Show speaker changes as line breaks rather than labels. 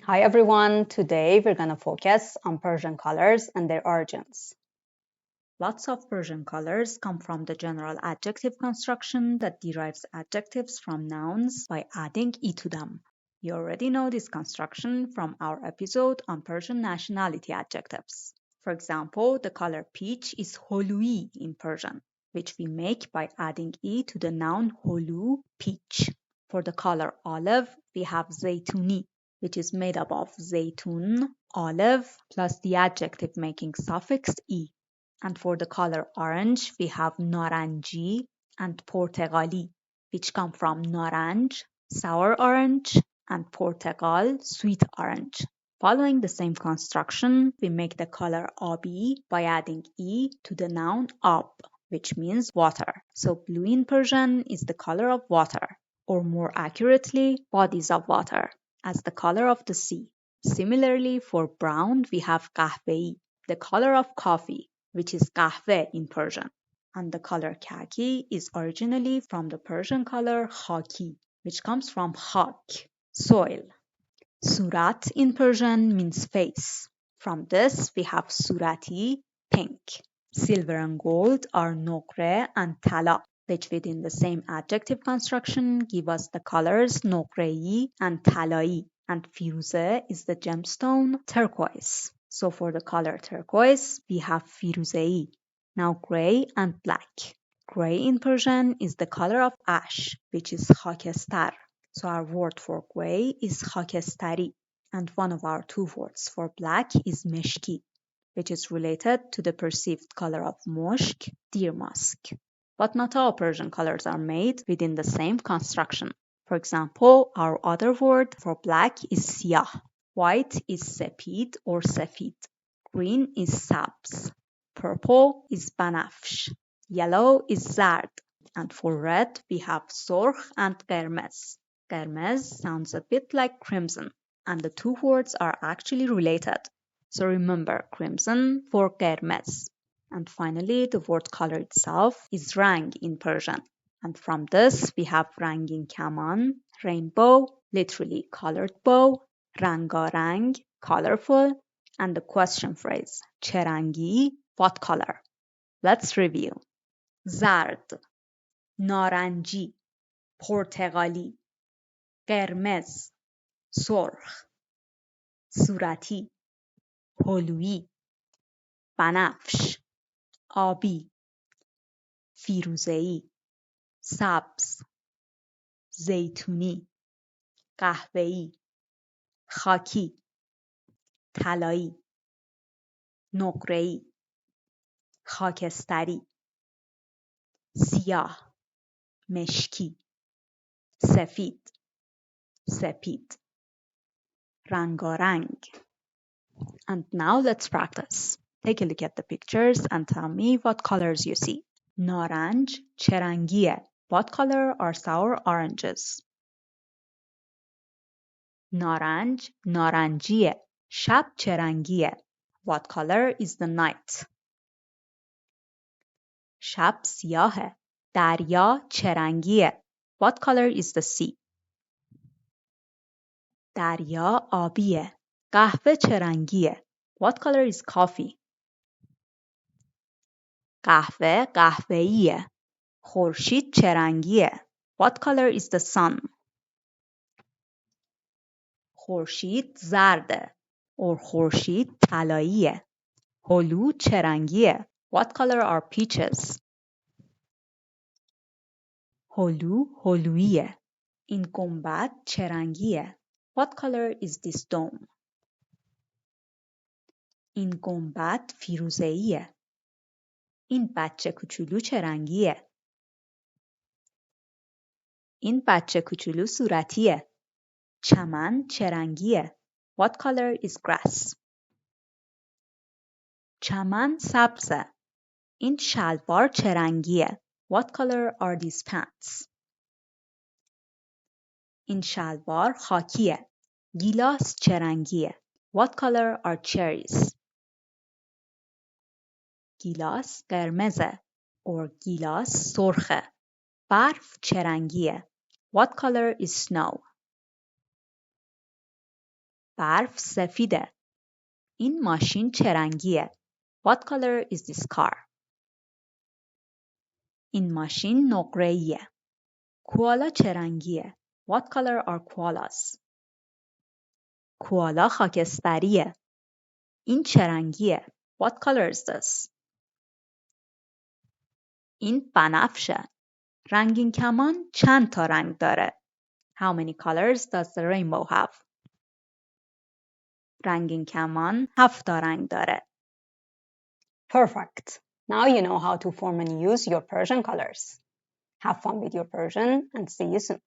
Hi everyone, today we're going to focus on Persian colors and their origins. Lots of Persian colors come from the general adjective construction that derives adjectives from nouns by adding e to them. You already know this construction from our episode on Persian nationality adjectives. For example, the color peach is holui in Persian, which we make by adding e to the noun holu, peach. For the color olive, we have zeytuni, which is made up of zeytun, olive, plus the adjective making suffix e. And for the color orange, we have naranji and portegali, which come from naranj, sour orange, and portegal, sweet orange. Following the same construction, we make the color abi by adding e to the noun ab, which means water. So blue in Persian is the color of water, or more accurately, bodies of water, as the color of the sea. Similarly, for brown, we have kahvei, the color of coffee, which is kahve in Persian. And the color khaki is originally from the Persian color khaki, which comes from khak, soil. Surat in Persian means face. From this, we have surati, pink. Silver and gold are nokre and tala, which within the same adjective construction give us the colors nokrei and talai, and firuze is the gemstone turquoise. So for the color turquoise, we have firuzei. Now gray and black. Gray in Persian is the color of ash, which is khakestar. So our word for gray is khakestari, and one of our two words for black is meshki, which is related to the perceived color of moshk, deer musk. But not all Persian colors are made within the same construction. For example, our other word for black is siyah. White is sepid or sefid. Green is sabz. Purple is banafsh. Yellow is zard. And for red, we have sorkh and qermez. Qermez sounds a bit like crimson, and the two words are actually related. So remember crimson for qermez. And finally, the word color itself is rang in Persian. And from this, we have rangin kaman, rainbow, literally colored bow, rangarang, colorful, and the question phrase, cherangi, what color? Let's review. Zard, naranji, portegali, قرمز، سرخ، صورتی، هلویی، بنفش، آبی، فیروزه‌ای، سبز، زیتونی، قهوه‌ای، خاکی، طلایی، نقره‌ای، خاکستری، سیاه، مشکی، سفید، سپید، رنگارنگ. And now let's practice. Take a look at the pictures and tell me what colors you see. Naranj چه رنگیه? What color are sour oranges? Naranj نارنجیه. شب چه رنگیه? What color is the night? شب سیاهه. دریا چه رنگیه? What color is the sea? دریا آبیه. قهوه چه رنگیه؟ What color is coffee? قهوه قهوه‌ایه. خورشید چه رنگیه؟ What color is the sun? خورشید زرده. اور خورشید طلاییه. هلو چه رنگیه؟ What color are peaches? هلو هلوییه. این گنبد چه رنگیه؟ What color is this dome? این گنبد فیروزه‌ایه. این بچه کوچولو چه رنگیه؟ این بچه کوچولو صورتیه. چمن چه رنگیه؟ What color is grass? چمن سبزه. این شلوار چه رنگیه؟ What color are these pants? این شلوار خاکیه. گیلاس چه رنگیه؟ What color are cherries? گیلاس قرمزه. اور گیلاس سرخه. برف چه رنگیه؟ What color is snow? برف سفیده. این ماشین چه رنگیه؟ What color is this car? این ماشین نقره‌ایه. کوالا چه رنگیه؟ What color are koalas? کوالا خاکستریه. این چه رنگیه؟ What color is this? این بنفشه. رنگین کمان چند تا رنگ داره؟ How many colors does the rainbow have? رنگین کمان 7 تا رنگ داره. Perfect. Now you know how to form and use your Persian colors. Have fun with your Persian and see you soon.